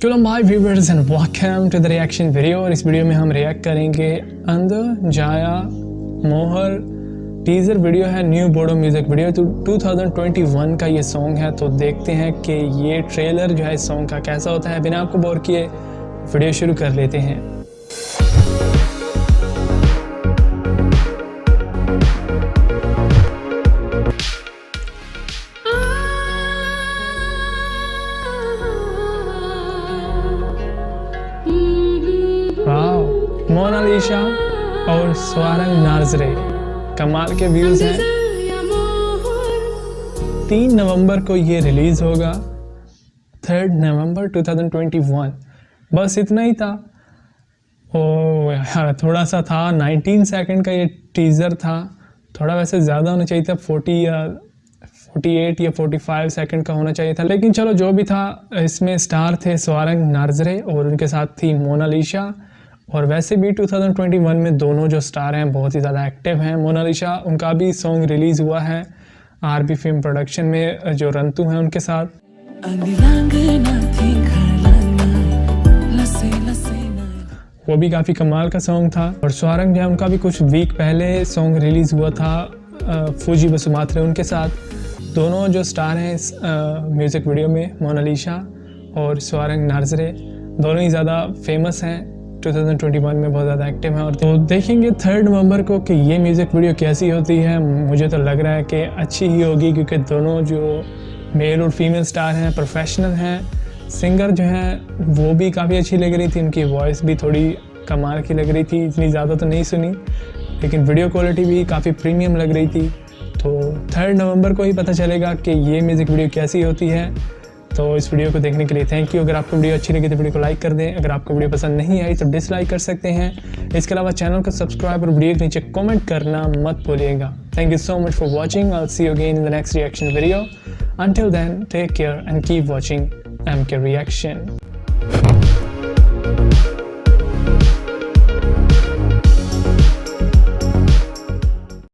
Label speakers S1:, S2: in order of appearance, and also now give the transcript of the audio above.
S1: चलो my viewers and welcome to the reaction video. और इस वीडियो में हम रिएक्ट करेंगे अंदर जाया मोहर टीज़र वीडियो है, न्यू बोडो म्यूज़िक वीडियो। तो 2021 का ये सॉन्ग है। तो देखते हैं कि ये ट्रेलर जो है इस सॉन्ग का कैसा होता है। बिना आपको बोर किए वीडियो शुरू कर लेते हैं। वाह, मोनालिसा और स्वारंग नार्जरे, कमाल के व्यूज़ हैं। 3 नवंबर को ये रिलीज़ होगा, 3 नवंबर 2021। बस इतना ही था। ओ यार, थोड़ा सा था, 19 सेकंड का ये टीज़र था। थोड़ा वैसे ज़्यादा होना चाहिए था, 48 या 45 सेकंड का होना चाहिए था। लेकिन चलो जो भी था, इसमें स्टार थे स्वारंग नार्जरे और उनके साथ थी मोनालिसा। और वैसे भी 2021 में दोनों जो स्टार हैं बहुत ही ज़्यादा एक्टिव हैं। मोनालिसा, उनका भी सॉन्ग रिलीज़ हुआ है आरबी फिल्म प्रोडक्शन में, जो रंतु हैं उनके साथ। वो भी काफ़ी कमाल का सॉन्ग था। और स्वारंग जो है, उनका भी कुछ वीक पहले सॉन्ग रिलीज़ हुआ था फूजी बसुमात्रे उनके साथ। दोनों जो स्टार हैं इस म्यूज़िक वीडियो में, मोनालिसा और स्वारंग नार्जरे, दोनों ही ज़्यादा फेमस हैं, 2021 में बहुत ज़्यादा एक्टिव हैं। और तो देखेंगे 3 नवंबर को कि ये म्यूज़िक वीडियो कैसी होती है। मुझे तो लग रहा है कि अच्छी ही होगी, क्योंकि दोनों जो मेल और फीमेल स्टार हैं प्रोफेशनल हैं। सिंगर जो हैं वो भी काफ़ी अच्छी लग रही थी, उनकी वॉइस भी थोड़ी कमाल की लग रही थी। इतनी ज़्यादा तो नहीं सुनी, लेकिन वीडियो क्वालिटी भी काफ़ी प्रीमियम लग रही थी। तो 3 नवंबर को ही पता चलेगा कि ये म्यूज़िक वीडियो कैसी होती है। तो इस वीडियो को देखने के लिए थैंक यू। अगर आपको वीडियो अच्छी लगी तो वीडियो को लाइक कर दें। अगर आपको वीडियो पसंद नहीं आई तो डिसलाइक कर सकते हैं। इसके अलावा चैनल को सब्सक्राइब और वीडियो के नीचे कमेंट करना मत भूलिएगा। Thank you so much for watching. I will see you again in the next reaction video. Until then, take care and keep watching MK Reaction.